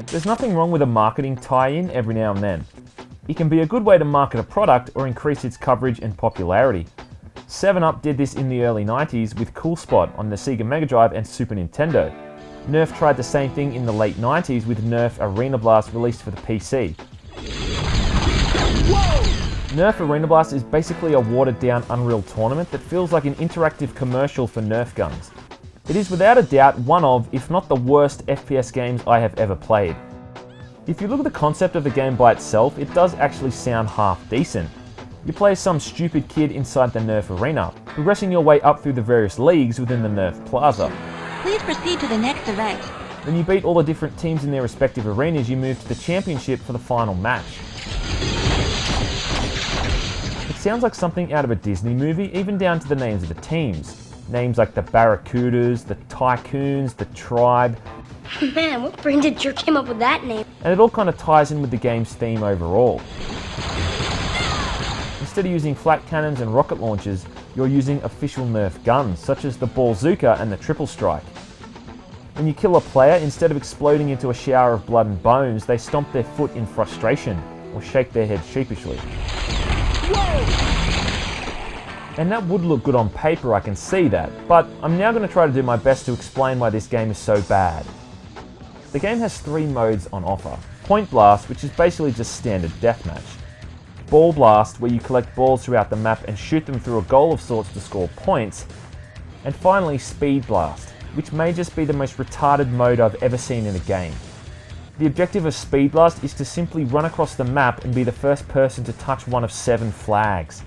There's nothing wrong with a marketing tie-in every now and then. It can be a good way to market a product or increase its coverage and popularity. 7-Up did this in the early 90s with Cool Spot on the Sega Mega Drive and Super Nintendo. Nerf tried the same thing in the late 90s with Nerf Arena Blast released for the PC. Nerf Arena Blast is basically a watered-down Unreal tournament that feels like an interactive commercial for Nerf guns. It is without a doubt one of, if not the worst, FPS games I have ever played. If you look at the concept of the game by itself, it does actually sound half decent. You play as some stupid kid inside the Nerf arena, progressing your way up through the various leagues within the Nerf Plaza. Please proceed to the next event. When you beat all the different teams in their respective arenas, you move to the championship for the final match. It sounds like something out of a Disney movie, even down to the names of the teams. Names like the Barracudas, the Tycoons, the Tribe. Man, what brain-dead jerk came up with that name? And it all kind of ties in with the game's theme overall. Instead of using flat cannons and rocket launchers, you're using official Nerf guns, such as the Ballzooka and the Triple Strike. When you kill a player, instead of exploding into a shower of blood and bones, they stomp their foot in frustration, or shake their head sheepishly. And that would look good on paper, I can see that, but I'm now going to try to do my best to explain why this game is so bad. The game has 3 modes on offer. Point Blast, which is basically just standard deathmatch. Ball Blast, where you collect balls throughout the map and shoot them through a goal of sorts to score points. And finally, Speed Blast, which may just be the most retarded mode I've ever seen in a game. The objective of Speed Blast is to simply run across the map and be the first person to touch one of 7 flags.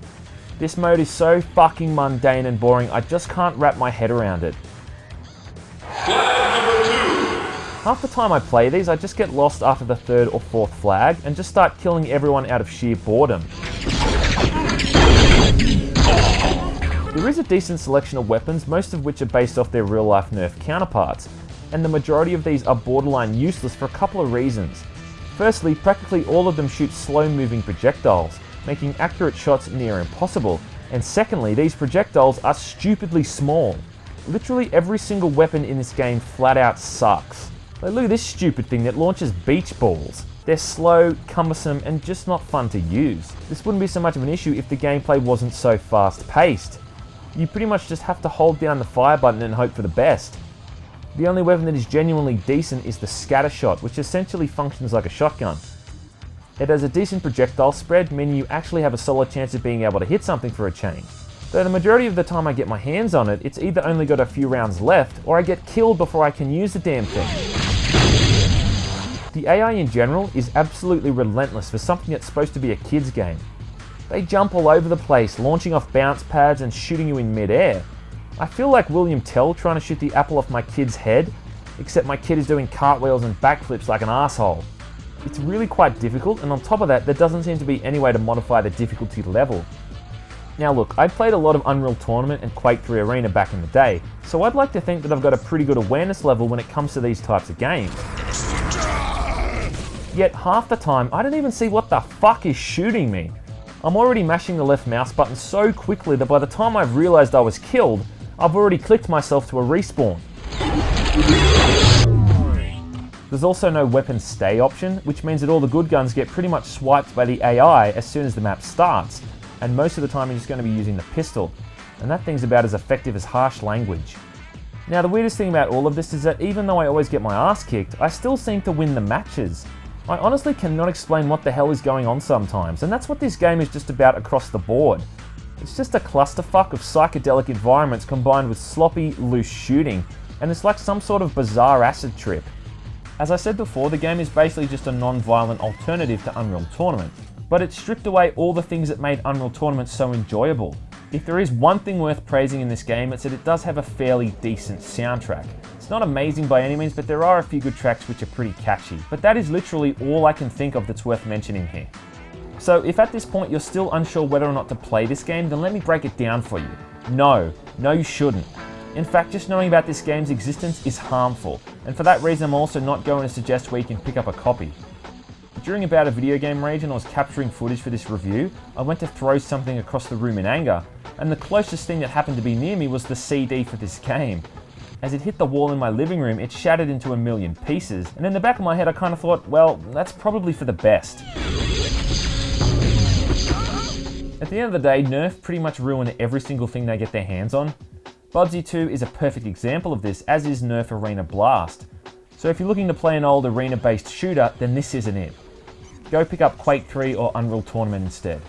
This mode is so fucking mundane and boring, I just can't wrap my head around it. Flag number 2. Half the time I play these, I just get lost after the 3rd or 4th flag and just start killing everyone out of sheer boredom. There is a decent selection of weapons, most of which are based off their real-life Nerf counterparts, and the majority of these are borderline useless for a couple of reasons. Firstly, practically all of them shoot slow-moving projectiles, making accurate shots near impossible, and secondly, these projectiles are stupidly small. Literally every single weapon in this game flat out sucks. Like, look at this stupid thing that launches beach balls. They're slow, cumbersome, and just not fun to use. This wouldn't be so much of an issue if the gameplay wasn't so fast-paced. You pretty much just have to hold down the fire button and hope for the best. The only weapon that is genuinely decent is the scatter shot, which essentially functions like a shotgun. It has a decent projectile spread, meaning you actually have a solid chance of being able to hit something for a change. Though the majority of the time I get my hands on it, it's either only got a few rounds left, or I get killed before I can use the damn thing. The AI in general is absolutely relentless for something that's supposed to be a kid's game. They jump all over the place, launching off bounce pads and shooting you in mid-air. I feel like William Tell trying to shoot the apple off my kid's head, except my kid is doing cartwheels and backflips like an asshole. It's really quite difficult, and on top of that, there doesn't seem to be any way to modify the difficulty level. Now look, I played a lot of Unreal Tournament and Quake 3 Arena back in the day, so I'd like to think that I've got a pretty good awareness level when it comes to these types of games. Yet half the time, I don't even see what the fuck is shooting me. I'm already mashing the left mouse button so quickly that by the time I've realised I was killed, I've already clicked myself to a respawn. There's also no weapon stay option, which means that all the good guns get pretty much swiped by the AI as soon as the map starts, and most of the time you're just going to be using the pistol, and that thing's about as effective as harsh language. Now the weirdest thing about all of this is that even though I always get my ass kicked, I still seem to win the matches. I honestly cannot explain what the hell is going on sometimes, and that's what this game is just about across the board. It's just a clusterfuck of psychedelic environments combined with sloppy, loose shooting, and it's like some sort of bizarre acid trip. As I said before, the game is basically just a non-violent alternative to Unreal Tournament, but it stripped away all the things that made Unreal Tournament so enjoyable. If there is one thing worth praising in this game, it's that it does have a fairly decent soundtrack. It's not amazing by any means, but there are a few good tracks which are pretty catchy, but that is literally all I can think of that's worth mentioning here. So if at this point you're still unsure whether or not to play this game, then let me break it down for you. No, you shouldn't. In fact, just knowing about this game's existence is harmful, and for that reason I'm also not going to suggest where you can pick up a copy. During a bout of video game rage and I was capturing footage for this review, I went to throw something across the room in anger, and the closest thing that happened to be near me was the CD for this game. As it hit the wall in my living room, it shattered into a million pieces, and in the back of my head I kind of thought, well, that's probably for the best. At the end of the day, Nerf pretty much ruined every single thing they get their hands on. Bubsy 2 is a perfect example of this, as is Nerf Arena Blast. So if you're looking to play an old arena-based shooter, then this isn't it. Go pick up Quake 3 or Unreal Tournament instead.